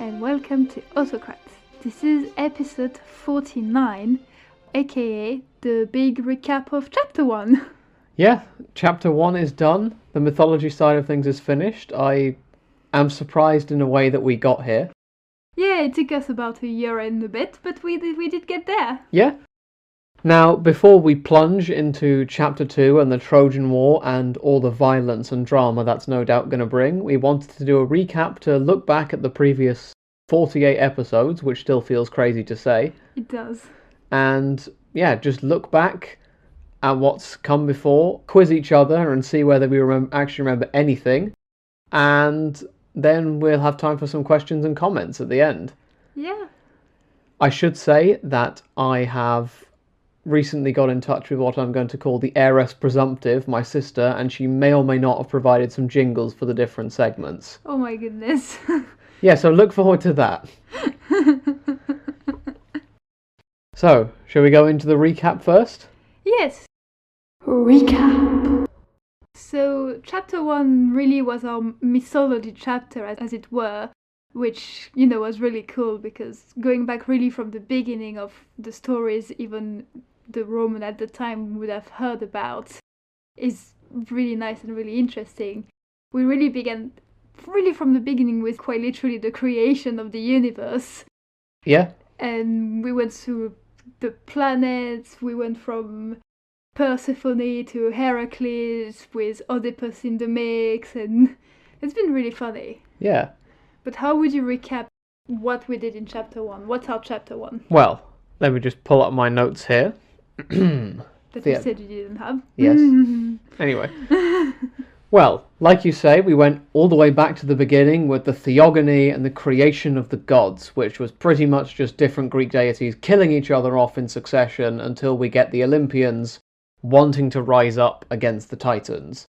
and welcome to Autocrat. This is episode 49, aka the big recap of chapter 1. Yeah, chapter 1 is done. The mythology side of things is finished. I am surprised in a way that we got here. Yeah, it took us about a year and a bit, but we did get there. Yeah. Now, before we plunge into chapter 2 and the Trojan War and all the violence and drama that's no doubt going to bring, we wanted to do a recap to look back at the previous 48 episodes, which still feels crazy to say. It does. And yeah, just look back at what's come before, quiz each other and see whether we actually remember anything. And then we'll have time for some questions and comments at the end. Yeah. I should say that I have recently got in touch with what I'm going to call the heiress presumptive, my sister, and she may or may not have provided some jingles for the different segments. Oh my goodness. Yeah, so look forward to that. So, shall we go into the recap first? Yes. Recap. So, chapter 1 really was our mythology chapter, as it were, which, was really cool because going back really from the beginning of the stories, even the Roman at the time would have heard about, is really nice and really interesting. We really began really from the beginning with quite literally the creation of the universe. Yeah. And we went through the planets, we went from Persephone to Heracles with Oedipus in the mix, and it's been really funny. Yeah. But how would you recap what we did in chapter 1? What's our chapter 1? Well, let me just pull up my notes here. That you said you didn't have. Yes. Anyway. Well, like you say, we went all the way back to the beginning with the theogony and the creation of the gods, which was pretty much just different Greek deities killing each other off in succession until we get the Olympians wanting to rise up against the Titans.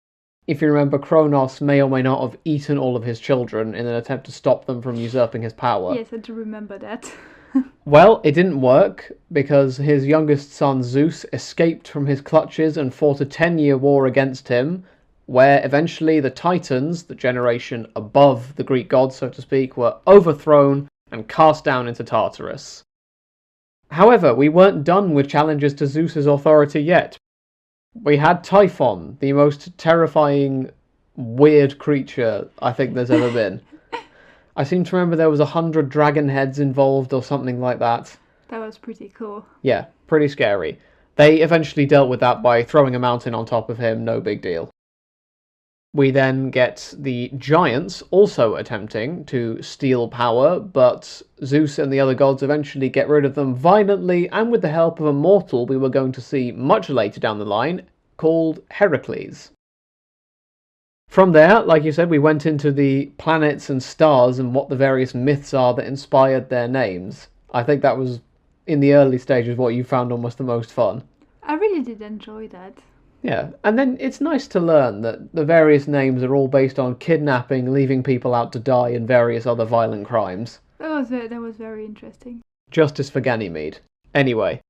If you remember, Kronos may or may not have eaten all of his children in an attempt to stop them from usurping his power. Yes, I do remember that. Well, it didn't work, because his youngest son Zeus escaped from his clutches and fought a 10-year war against him, where eventually the Titans, the generation above the Greek gods, so to speak, were overthrown and cast down into Tartarus. However, we weren't done with challenges to Zeus's authority yet. We had Typhon, the most terrifying, weird creature I think there's ever been. I seem to remember there was 100 dragon heads involved or something like that. That was pretty cool. Yeah, pretty scary. They eventually dealt with that by throwing a mountain on top of him, no big deal. We then get the giants also attempting to steal power, but Zeus and the other gods eventually get rid of them violently and with the help of a mortal we were going to see much later down the line, called Heracles. From there, like you said, we went into the planets and stars and what the various myths are that inspired their names. I think that was, in the early stages, what you found almost the most fun. I really did enjoy that. Yeah, and then it's nice to learn that the various names are all based on kidnapping, leaving people out to die, and various other violent crimes. That was very interesting. Justice for Ganymede. Anyway,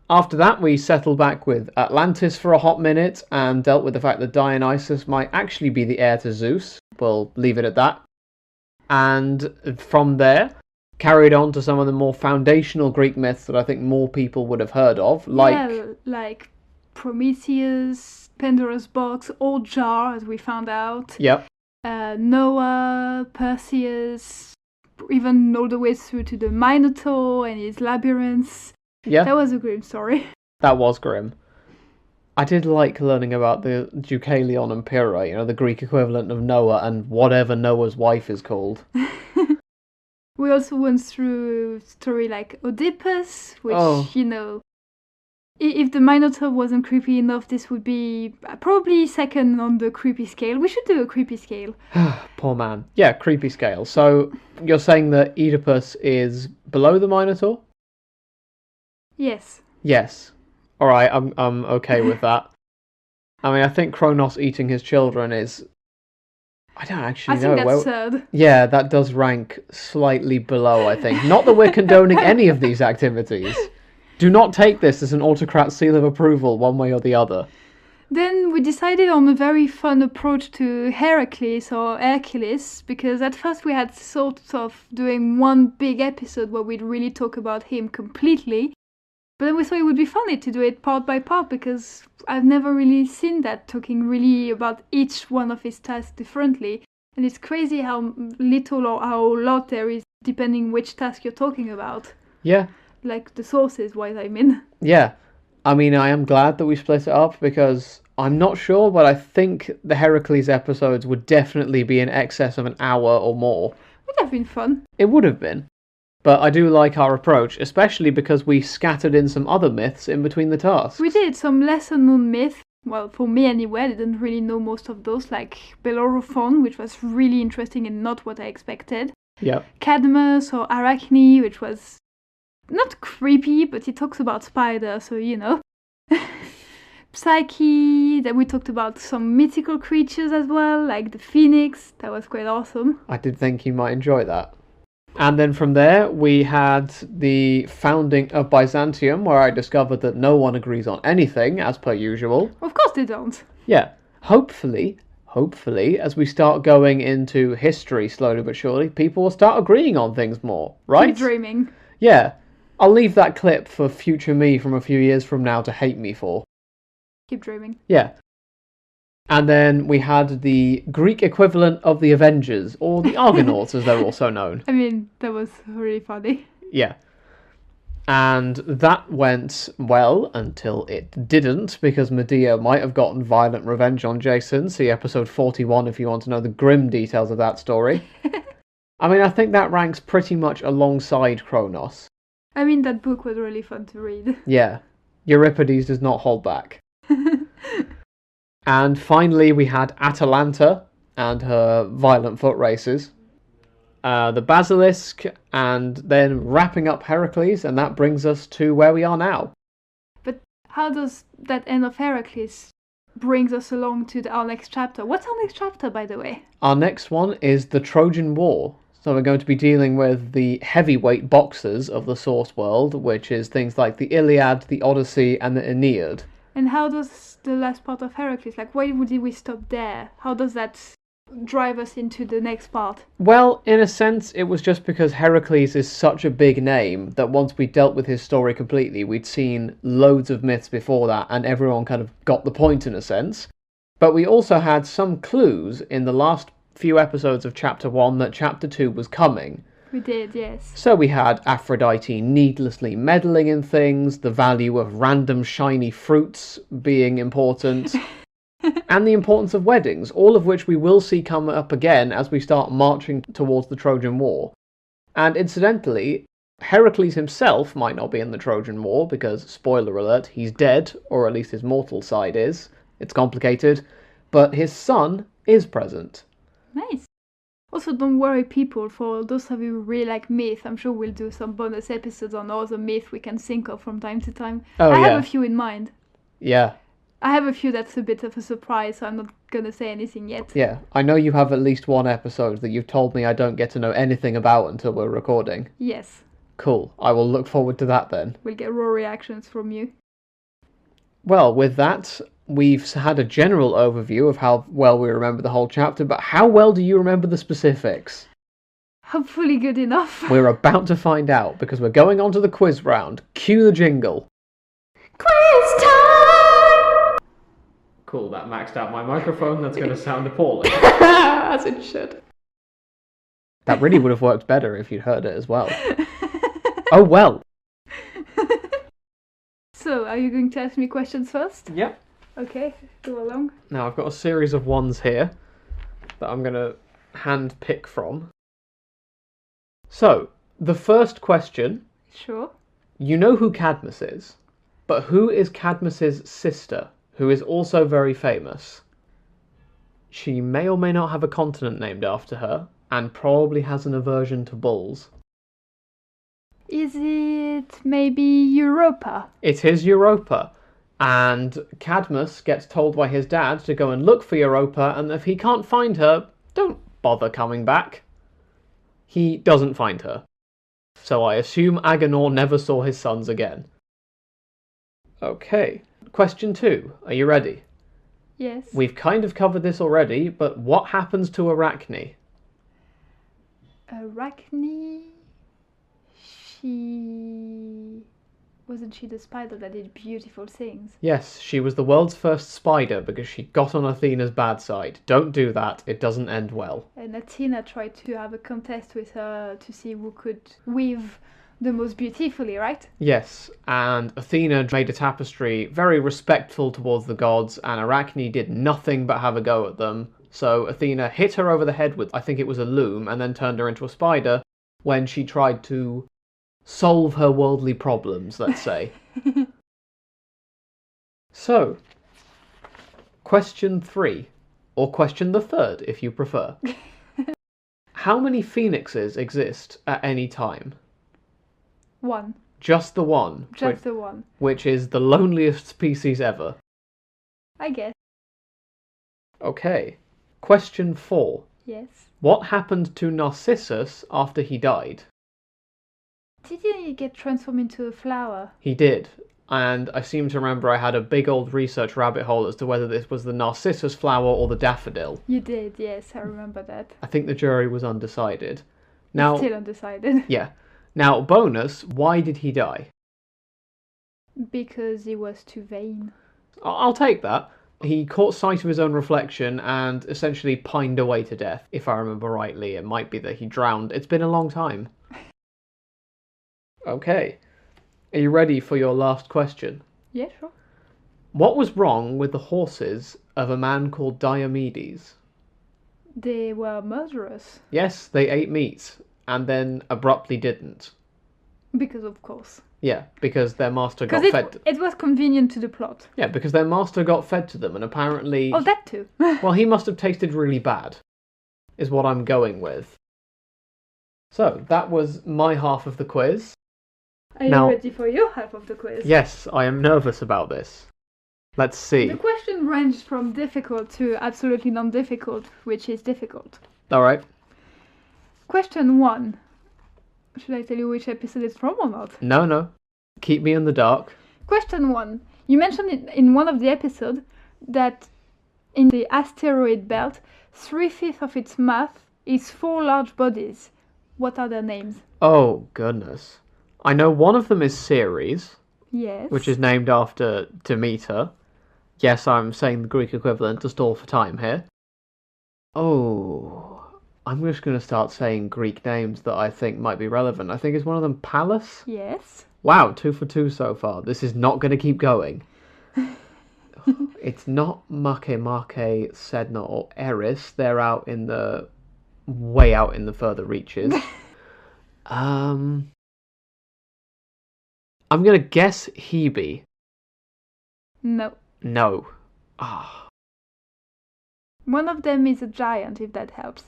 after that we settled back with Atlantis for a hot minute and dealt with the fact that Dionysus might actually be the heir to Zeus. We'll leave it at that. And from there, carried on to some of the more foundational Greek myths that I think more people would have heard of, like Prometheus, Pandora's box, old jar, as we found out. Yep. Noah, Perseus, even all the way through to the Minotaur and his labyrinths. Yeah. That was a grim story. That was grim. I did like learning about the Deucalion and Pyrrha, the Greek equivalent of Noah and whatever Noah's wife is called. We also went through a story like Oedipus, which, if the Minotaur wasn't creepy enough, this would be probably second on the creepy scale. We should do a creepy scale. Poor man. Yeah, creepy scale. So, you're saying that Oedipus is below the Minotaur? Yes. Yes. Alright, I'm okay with that. I mean, I think Kronos eating his children is... I don't actually know. I think that's third. Yeah, that does rank slightly below, I think. Not that we're condoning any of these activities. Do not take this as an Autocrat seal of approval, one way or the other. Then we decided on a very fun approach to Heracles or Hercules, because at first we had thought of doing one big episode where we'd really talk about him completely, but then we thought it would be funny to do it part by part, because I've never really seen that, talking really about each one of his tasks differently, and it's crazy how little or how lot there is depending which task you're talking about. Yeah. Like the sources wise, I mean. Yeah. I mean, I am glad that we split it up, because I'm not sure, but I think the Heracles episodes would definitely be in excess of an hour or more. Would have been fun. It would have been. But I do like our approach, especially because we scattered in some other myths in between the tasks. We did some lesser known myths. Well, for me anyway, I didn't really know most of those, like Bellerophon, which was really interesting and not what I expected. Yep. Cadmus or Arachne, which was not creepy, but it talks about spiders, so you know. Psyche, then we talked about some mythical creatures as well, like the phoenix. That was quite awesome. I did think you might enjoy that. And then from there, we had the founding of Byzantium, where I discovered that no one agrees on anything, as per usual. Of course they don't. Yeah. Hopefully, as we start going into history slowly but surely, people will start agreeing on things more, right? Keep dreaming. Yeah. I'll leave that clip for future me from a few years from now to hate me for. Keep dreaming. Yeah. And then we had the Greek equivalent of the Avengers, or the Argonauts as they're also known. I mean, that was really funny. Yeah. And that went well until it didn't, because Medea might have gotten violent revenge on Jason. See episode 41 if you want to know the grim details of that story. I mean, I think that ranks pretty much alongside Kronos. I mean, that book was really fun to read. Yeah. Euripides does not hold back. And finally, we had Atalanta and her violent foot races, the Basilisk, and then wrapping up Heracles, and that brings us to where we are now. But how does that end of Heracles brings us along to our next chapter? What's our next chapter, by the way? Our next one is the Trojan War. So we're going to be dealing with the heavyweight boxers of the source world, which is things like the Iliad, the Odyssey, and the Aeneid. And how does the last part of Heracles, like, why did we stop there? How does that drive us into the next part? Well, in a sense, it was just because Heracles is such a big name that once we dealt with his story completely, we'd seen loads of myths before that, and everyone kind of got the point in a sense. But we also had some clues in the last few episodes of Chapter 1 that Chapter 2 was coming. We did, yes. So we had Aphrodite needlessly meddling in things, the value of random shiny fruits being important, and the importance of weddings, all of which we will see come up again as we start marching towards the Trojan War. And incidentally, Heracles himself might not be in the Trojan War, because, spoiler alert, he's dead, or at least his mortal side is. It's complicated, but his son is present. Nice. Also, don't worry, people, for those of you who really like myth, I'm sure we'll do some bonus episodes on all the myth we can think of from time to time. I have a few in mind. Yeah. I have a few that's a bit of a surprise, so I'm not going to say anything yet. Yeah, I know you have at least one episode that you've told me I don't get to know anything about until we're recording. Yes. Cool. I will look forward to that then. We'll get raw reactions from you. Well, with that, we've had a general overview of how well we remember the whole chapter, but how well do you remember the specifics? Hopefully good enough. We're about to find out, because we're going on to the quiz round. Cue the jingle. Quiz time! Cool, that maxed out my microphone. That's going to sound appalling. As it should. That really would have worked better if you'd heard it as well. Oh well. So, are you going to ask me questions first? Yep. Okay, go along. Now, I've got a series of ones here that I'm going to hand pick from. So, the first question. Sure. You know who Cadmus is, but who is Cadmus's sister, who is also very famous? She may or may not have a continent named after her, and probably has an aversion to bulls. Is it maybe Europa? It is Europa. And Cadmus gets told by his dad to go and look for Europa, and if he can't find her, don't bother coming back. He doesn't find her. So I assume Agenor never saw his sons again. Okay. Question 2. Are you ready? Yes. We've kind of covered this already, but what happens to Arachne? Arachne... Wasn't she the spider that did beautiful things? Yes, she was the world's first spider because she got on Athena's bad side. Don't do that, it doesn't end well. And Athena tried to have a contest with her to see who could weave the most beautifully, right? Yes, and Athena made a tapestry very respectful towards the gods, and Arachne did nothing but have a go at them. So Athena hit her over the head with, I think it was a loom, and then turned her into a spider when she tried to solve her worldly problems, let's say. So, question 3, or question the third if you prefer. How many phoenixes exist at any time? 1. Just the one. Just the one. Which is the loneliest species ever. I guess. Okay. Question 4. Yes. What happened to Narcissus after he died? Didn't he get transformed into a flower? He did. And I seem to remember I had a big old research rabbit hole as to whether this was the Narcissus flower or the daffodil. You did, yes, I remember that. I think the jury was undecided. Now, Still undecided. Yeah. Now, bonus, why did he die? Because he was too vain. I'll take that. He caught sight of his own reflection and essentially pined away to death. If I remember rightly, it might be that he drowned. It's been a long time. Okay. Are you ready for your last question? Yeah, sure. What was wrong with the horses of a man called Diomedes? They were murderous. Yes, they ate meat, and then abruptly didn't. Because of course. Yeah, because their master got Because fed. it was convenient to the plot. Yeah, because their master got fed to them, and apparently... Oh, that too. Well, he must have tasted really bad, is what I'm going with. So, that was my half of the quiz. Are you ready for your half of the quiz? Yes, I am nervous about this. Let's see. The question ranged from difficult to absolutely non-difficult, which is difficult. Alright. Question 1. Should I tell you which episode it's from or not? No. Keep me in the dark. Question 1. You mentioned in one of the episodes that in the asteroid belt, 3/5 of its mass is 4 large bodies. What are their names? Oh, goodness. I know one of them is Ceres, Yes. which is named after Demeter. Yes, I'm saying the Greek equivalent to stall for time here. Oh, I'm just going to start saying Greek names that I think might be relevant. I think is one of them Pallas? Yes. Wow, 2 for 2 so far. This is not going to keep going. It's not Makemake, Sedna, or Eris. They're way out in the further reaches. I'm going to guess Hebe. No. No. Ah. One of them is a giant, if that helps.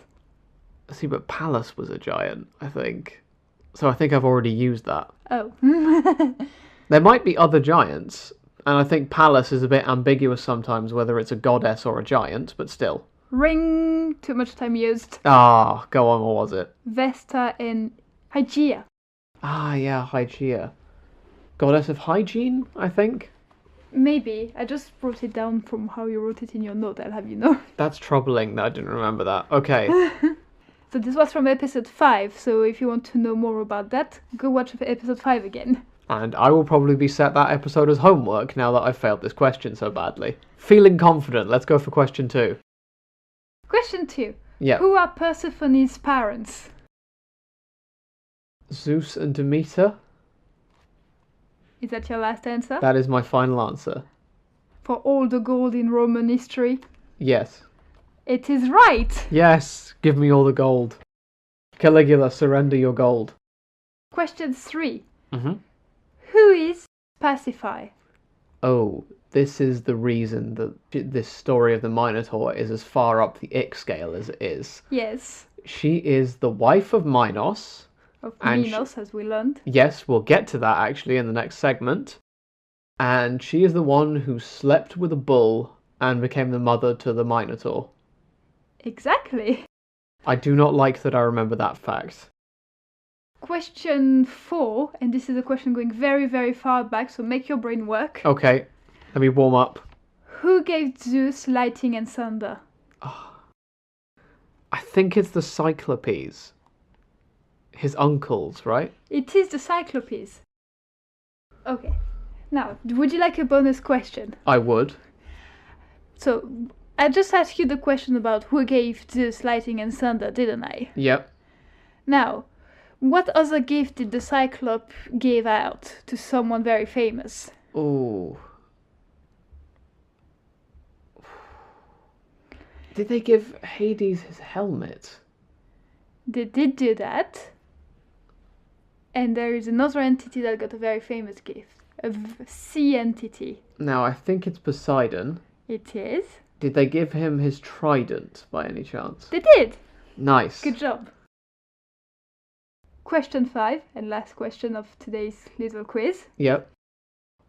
See, but Pallas was a giant, I think. So I think I've already used that. Oh. There might be other giants, and I think Pallas is a bit ambiguous sometimes whether it's a goddess or a giant, but still. Ring. Too much time used. Ah, go on, what was it? Vesta and Hygeia. Ah, yeah, Hygeia. Goddess of hygiene, I think? Maybe. I just wrote it down from how you wrote it in your note, I'll have you know. That's troubling that I didn't remember that. Okay. So this was from episode 5, so if you want to know more about that, go watch episode 5 again. And I will probably be set that episode as homework now that I've failed this question so badly. Feeling confident, let's go for question 2. Question 2. Yeah. Who are Persephone's parents? Zeus and Demeter? Is that your last answer? That is my final answer. For all the gold in Roman history? Yes. It is right! Yes, give me all the gold. Caligula, surrender your gold. Question 3. Mm-hmm. Who is Pasiphae? Oh, this is the reason that this story of the Minotaur is as far up the ick scale as it is. Yes. She is the wife of Minos. Of Minos, as we learned. Yes, we'll get to that actually in the next segment. And she is the one who slept with a bull and became the mother to the Minotaur. Exactly. I do not like that I remember that fact. Question 4, and this is a question going very, very far back, so make your brain work. Okay, let me warm up. Who gave Zeus lightning and thunder? I think it's the Cyclopes. His uncles, right? It is the Cyclopes. Okay. Now, would you like a bonus question? I would. So, I just asked you the question about who gave Zeus lightning and thunder, didn't I? Yep. Now, what other gift did the Cyclops give out to someone very famous? Ooh. Did they give Hades his helmet? They did do that. And there is another entity that got a very famous gift. A sea entity. Now, I think it's Poseidon. It is. Did they give him his trident by any chance? They did. Nice. Good job. Question 5, and last question of today's little quiz. Yep.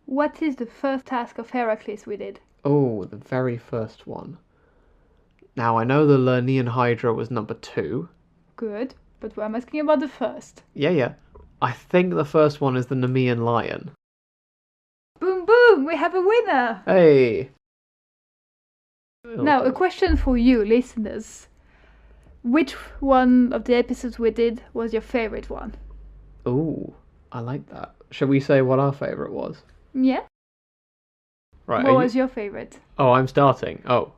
What is the first task of Heracles we did? Oh, the very first one. Now, I know the Lernaean Hydra was number 2. Good, but I'm asking about the first. Yeah. I think the first one is the Nemean lion. Boom, boom, we have a winner! Hey! Now, a question for you, listeners. Which one of the episodes we did was your favorite one? Ooh, I like that. Shall we say what our favourite was? Yeah? Right. What was your favorite? Oh, I'm starting. Oh.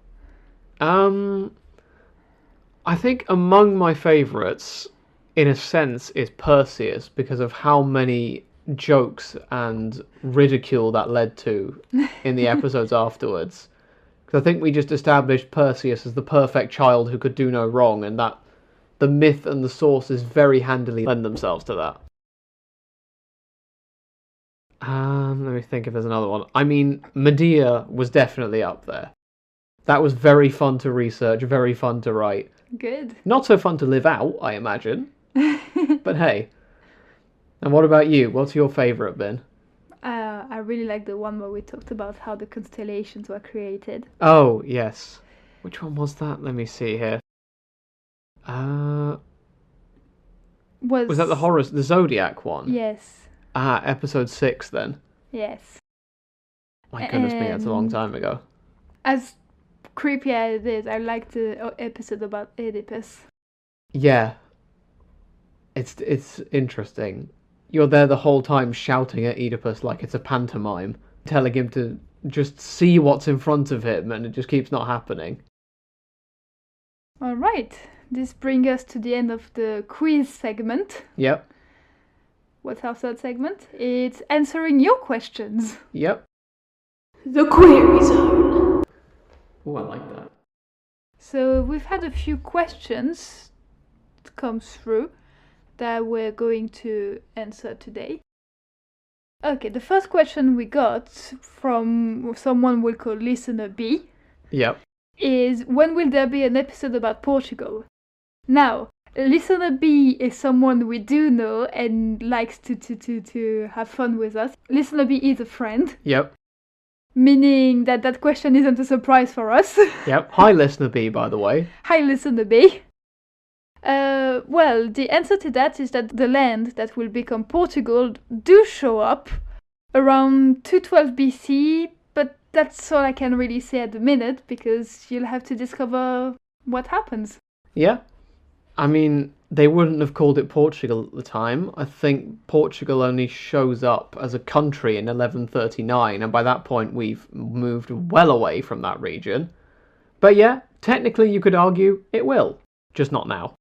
I think among my favourites, in a sense, is Perseus because of how many jokes and ridicule that led to in the episodes afterwards. Because I think we just established Perseus as the perfect child who could do no wrong, and that the myth and the sources very handily lend themselves to that. Let me think if there's another one. I mean, Medea was definitely up there. That was very fun to research, very fun to write. Good. Not so fun to live out, I imagine. But hey. And what about you? What's your favourite been? I really like the one where we talked about how the constellations were created. Oh, yes. Which one was that? Let me see here. Was that the Zodiac one? Yes. Episode 6 then. Yes. My goodness me, that's a long time ago. As creepy as it is, I liked the episode about Oedipus. Yeah. It's interesting. You're there the whole time shouting at Oedipus like it's a pantomime, telling him to just see what's in front of him, and it just keeps not happening. Alright, this brings us to the end of the quiz segment. Yep. What's our third segment? It's answering your questions. Yep. The Query Zone. Oh, I like that. So we've had a few questions come through that we're going to answer today. Okay, the first question we got from someone we'll call Listener B. Yep. Is when will there be an episode about Portugal? Now, Listener B is someone we do know and likes to have fun with us. Listener B is a friend. Yep. Meaning that question isn't a surprise for us. Yep. Hi, Listener B, by the way. Hi, Listener B. Well, the answer to that is that the land that will become Portugal do show up around 212 BC, but that's all I can really say at the minute, because you'll have to discover what happens. Yeah. I mean, they wouldn't have called it Portugal at the time. I think Portugal only shows up as a country in 1139, and by that point we've moved well away from that region. But yeah, technically you could argue it will, just not now.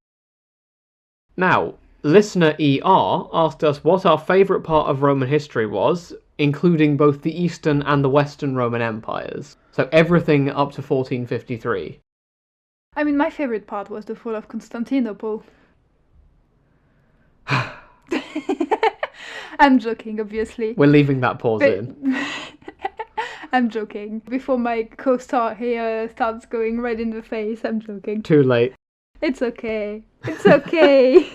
Now, listener ER asked us what our favourite part of Roman history was, including both the Eastern and the Western Roman empires. So everything up to 1453. I mean, my favourite part was the fall of Constantinople. I'm joking, obviously. We're leaving that pause in. I'm joking. Before my co-star here starts going red in the face, I'm joking. Too late. It's okay. It's okay.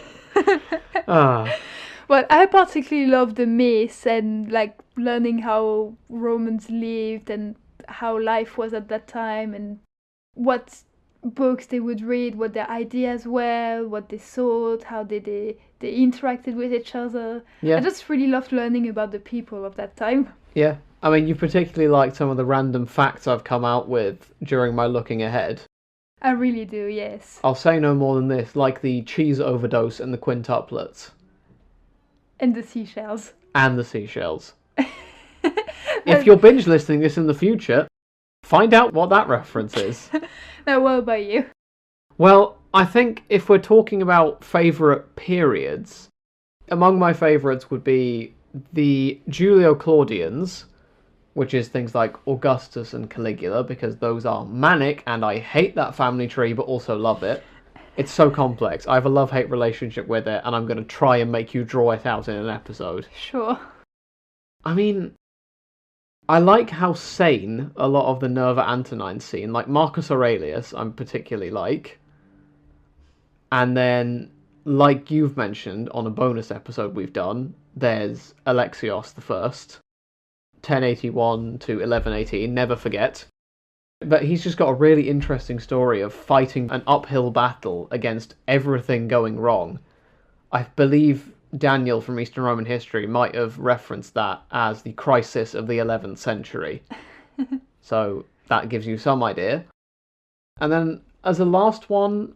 Well, I particularly love the myths and like learning how Romans lived and how life was at that time and what books they would read, what their ideas were, what they thought, how they interacted with each other. Yeah. I just really loved learning about the people of that time. Yeah. I mean, you particularly like some of the random facts I've come out with during my looking ahead. I really do, yes. I'll say no more than this, like the cheese overdose and the quintuplets. And the seashells. And the seashells. If you're binge listening this in the future, find out what that reference is. Now, what about you? Well, I think if we're talking about favourite periods, among my favourites would be the Julio-Claudians, which is things like Augustus and Caligula, because those are manic, and I hate that family tree, but also love it. It's so complex. I have a love-hate relationship with it, and I'm going to try and make you draw it out in an episode. Sure. I mean, I like how sane a lot of the Nerva Antonines seem. Like Marcus Aurelius, I'm particularly like. And then, like you've mentioned on a bonus episode we've done, there's Alexios the First. 1081 to 1118, never forget. But he's just got a really interesting story of fighting an uphill battle against everything going wrong. I believe Daniel from Eastern Roman history might have referenced that as the crisis of the 11th century. So that gives you some idea. And then as a last one,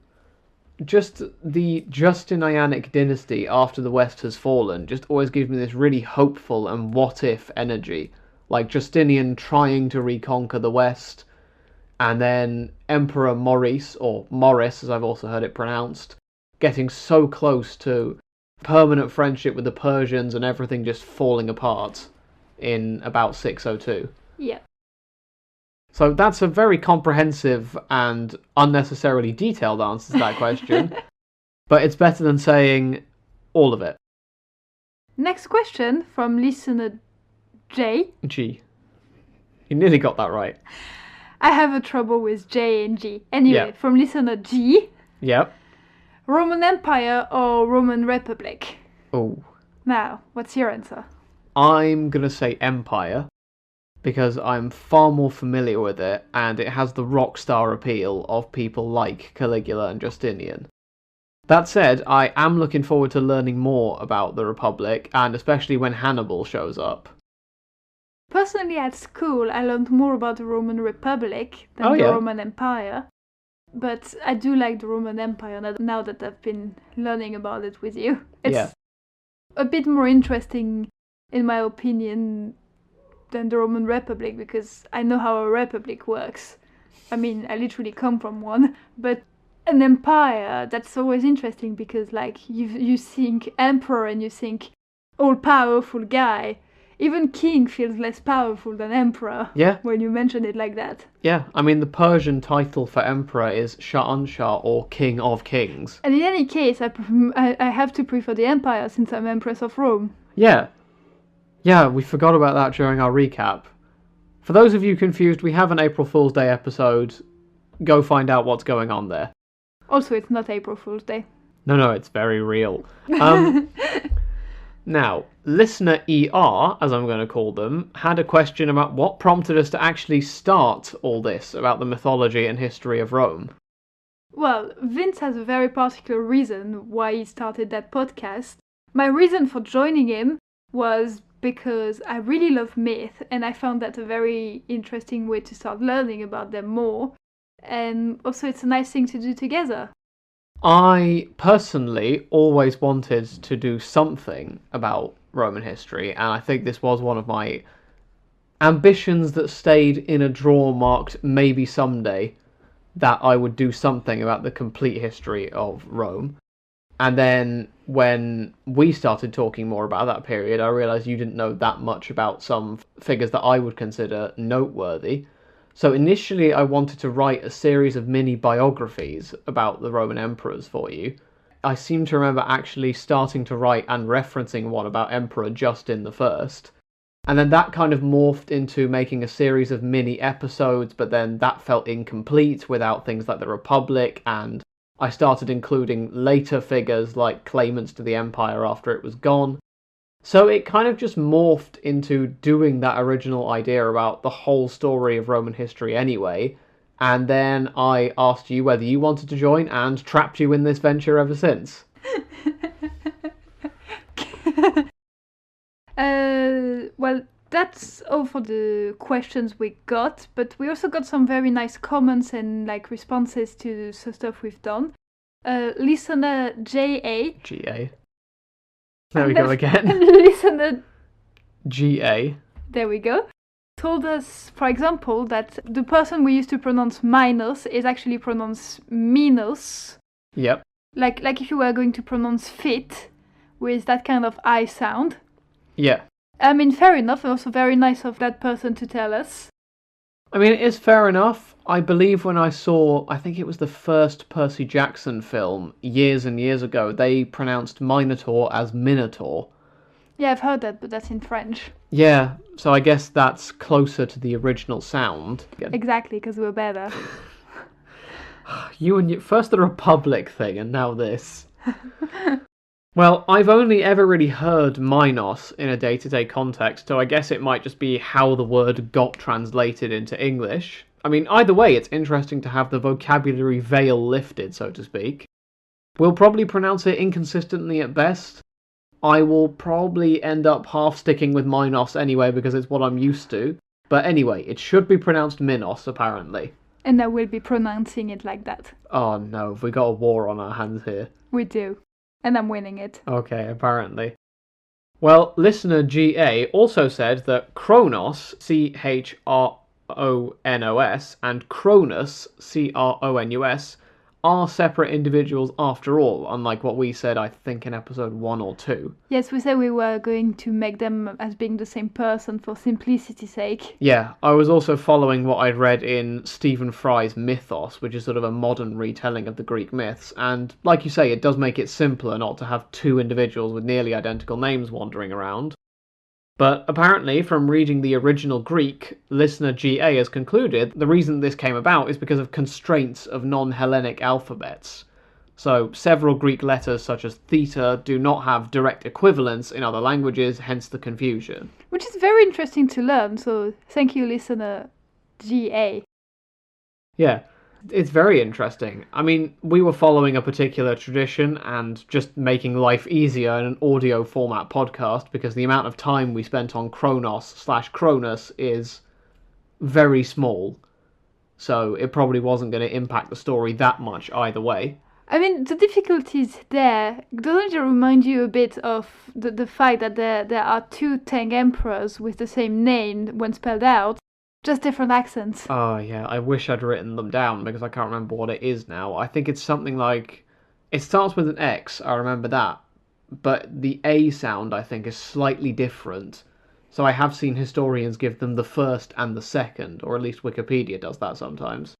just the Justinianic dynasty after the West has fallen just always gives me this really hopeful and what-if energy. Like Justinian trying to reconquer the West, and then Emperor Maurice, or Morris as I've also heard it pronounced, getting so close to permanent friendship with the Persians and everything just falling apart in about 602. Yeah. So that's a very comprehensive and unnecessarily detailed answer to that question. But it's better than saying all of it. Next question from listener J. G. You nearly got that right. I have a trouble with J and G. Anyway, from listener G. Yep. Roman Empire or Roman Republic? Oh. Now, what's your answer? I'm going to say Empire, because I'm far more familiar with it, and it has the rock star appeal of people like Caligula and Justinian. That said, I am looking forward to learning more about the Republic, and especially when Hannibal shows up. Personally, at school, I learned more about the Roman Republic than the Roman Empire. But I do like the Roman Empire now that I've been learning about it with you. It's a bit more interesting, in my opinion, than the Roman Republic, because I know how a republic works. I mean, I literally come from one. But an empire, that's always interesting, because like you think emperor and you think all-powerful guy. Even king feels less powerful than emperor when you mention it like that. Yeah, I mean, the Persian title for emperor is Shah or King of Kings. And in any case, I have to prefer the empire since I'm Empress of Rome. Yeah. Yeah, we forgot about that during our recap. For those of you confused, we have an April Fool's Day episode. Go find out what's going on there. Also, it's not April Fool's Day. No, it's very real. Now, listener ER, as I'm going to call them, had a question about what prompted us to actually start all this about the mythology and history of Rome. Well, Vince has a very particular reason why he started that podcast. My reason for joining him was because I really love myth, and I found that a very interesting way to start learning about them more. And also it's a nice thing to do together. I personally always wanted to do something about Roman history, and I think this was one of my ambitions that stayed in a drawer marked maybe someday, that I would do something about the complete history of Rome. And then when we started talking more about that period, I realised you didn't know that much about some figures that I would consider noteworthy. So initially I wanted to write a series of mini biographies about the Roman emperors for you. I seem to remember actually starting to write and referencing one about Emperor Justin the First. And then that kind of morphed into making a series of mini episodes, but then that felt incomplete without things like the Republic, and I started including later figures like claimants to the empire after it was gone. So it kind of just morphed into doing that original idea about the whole story of Roman history anyway, And then I asked you whether you wanted to join and trapped you in this venture ever since. Well, that's all for the questions we got, but we also got some very nice comments and like responses to the stuff we've done. Listener J.A. G.A. There we go again. Listener G.A. There we go. Told us, for example, that the person we used to pronounce minus is actually pronounced minus. Yep. Like if you were going to pronounce fit with that kind of I sound. Yeah. I mean, fair enough, and also very nice of that person to tell us. I mean, it is fair enough. I believe when I saw, I think it was the first Percy Jackson film years and years ago, they pronounced Minotaur as Minotaur. Yeah, I've heard that, but that's in French. Yeah, so I guess that's closer to the original sound. Exactly, because we're better. First the Republic thing, and now this. Well, I've only ever really heard Minos in a day-to-day context, so I guess it might just be how the word got translated into English. I mean, either way, it's interesting to have the vocabulary veil lifted, so to speak. We'll probably pronounce it inconsistently at best. I will probably end up half sticking with Minos anyway, because it's what I'm used to. But anyway, it should be pronounced Minos, apparently. And I will be pronouncing it like that. Oh no, have we got a war on our hands here? We do. And I'm winning it. Okay, apparently. Well, listener GA also said that Kronos, Chronos, and Cronus, Cronus, are separate individuals after all, unlike what we said, I think, in episode 1 or 2. Yes, we said we were going to make them as being the same person for simplicity's sake. Yeah, I was also following what I'd read in Stephen Fry's Mythos, which is sort of a modern retelling of the Greek myths, and like you say, it does make it simpler not to have two individuals with nearly identical names wandering around. But apparently, from reading the original Greek, listener GA has concluded the reason this came about is because of constraints of non-Hellenic alphabets. So, several Greek letters such as theta do not have direct equivalents in other languages, hence the confusion. Which is very interesting to learn, so thank you, listener GA. Yeah, it's very interesting. I mean, we were following a particular tradition and just making life easier in an audio format podcast because the amount of time we spent on Kronos/Cronus is very small. So it probably wasn't going to impact the story that much either way. I mean, the difficulties there, doesn't it remind you a bit of the fact that there are two Tang emperors with the same name when spelled out? Just different accents. Oh, yeah, I wish I'd written them down because I can't remember what it is now. I think it's something like... It starts with an X, I remember that. But the A sound, I think, is slightly different. So I have seen historians give them the first and the second, or at least Wikipedia does that sometimes.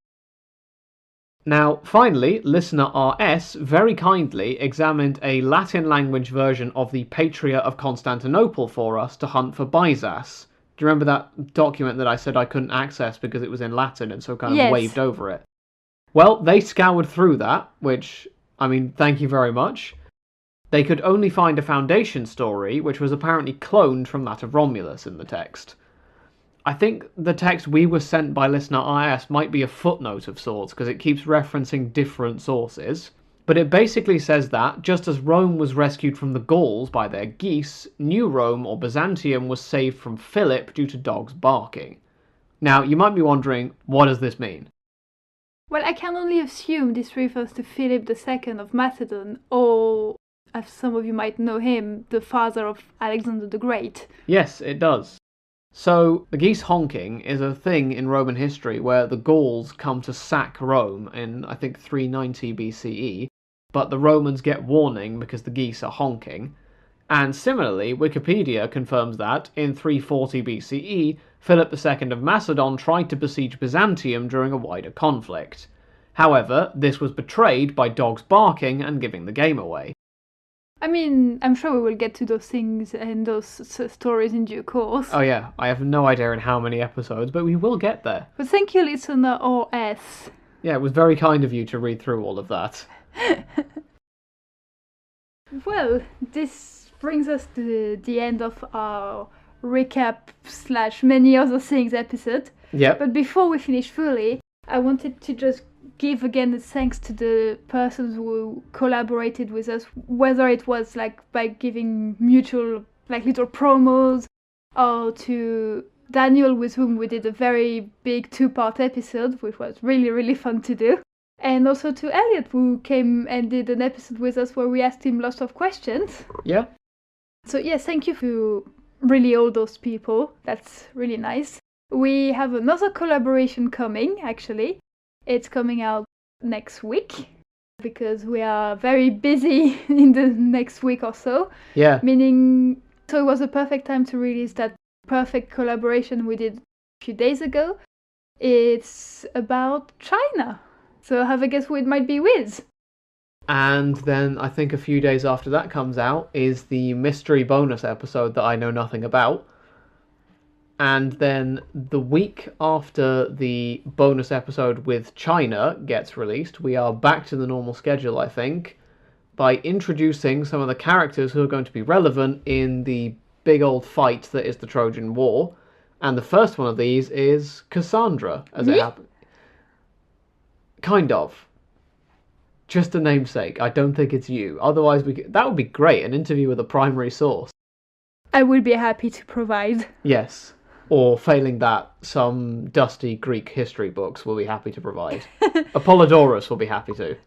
Now, finally, listener RS very kindly examined a Latin language version of the Patria of Constantinople for us to hunt for Byzas. Do you remember that document that I said I couldn't access because it was in Latin and so kind of waved over it? Well, they scoured through that, which, I mean, thank you very much. They could only find a foundation story, which was apparently cloned from that of Romulus in the text. I think the text we were sent by listener IS might be a footnote of sorts, because it keeps referencing different sources. But it basically says that, just as Rome was rescued from the Gauls by their geese, New Rome or Byzantium was saved from Philip due to dogs barking. Now, you might be wondering, what does this mean? Well, I can only assume this refers to Philip II of Macedon, or, as some of you might know him, the father of Alexander the Great. Yes, it does. So, the geese honking is a thing in Roman history where the Gauls come to sack Rome in, I think, 390 BCE, but the Romans get warning because the geese are honking. And similarly, Wikipedia confirms that, in 340 BCE, Philip II of Macedon tried to besiege Byzantium during a wider conflict. However, this was betrayed by dogs barking and giving the game away. I mean, I'm sure we will get to those things and those stories in due course. Oh yeah, I have no idea in how many episodes, but we will get there. But thank you, listener OS. Yeah, it was very kind of you to read through all of that. Well, this brings us to the end of our recap / many other things episode. Yep. But before we finish fully, I wanted to just give again a thanks to the persons who collaborated with us, whether it was like by giving mutual like little promos, or to Daniel, with whom we did a very big 2-part episode, which was really, really fun to do. And also to Elliot, who came and did an episode with us where we asked him lots of questions. Yeah. So yes, thank you to really all those people. That's really nice. We have another collaboration coming, actually. It's coming out next week, because we are very busy in the next week or so. Yeah. Meaning, so it was a perfect time to release that perfect collaboration we did a few days ago. It's about China. So have a guess who it might be with. And then I think a few days after that comes out is the mystery bonus episode that I know nothing about. And then the week after the bonus episode with China gets released, we are back to the normal schedule, I think, by introducing some of the characters who are going to be relevant in the big old fight that is the Trojan War. And the first one of these is Cassandra, as it happens. Kind of. Just a namesake. I don't think it's you. Otherwise, that would be great, an interview with a primary source. I would be happy to provide. Yes. Or failing that, some dusty Greek history books will be happy to provide. Apollodorus will be happy to.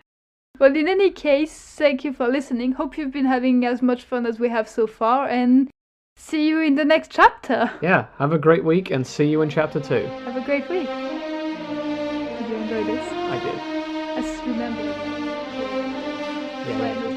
Well, in any case, thank you for listening. Hope you've been having as much fun as we have so far, and see you in the next chapter. Yeah, have a great week, and see you in chapter 2. Have a great week. Did you enjoy this? I did. I just remembered. Yeah.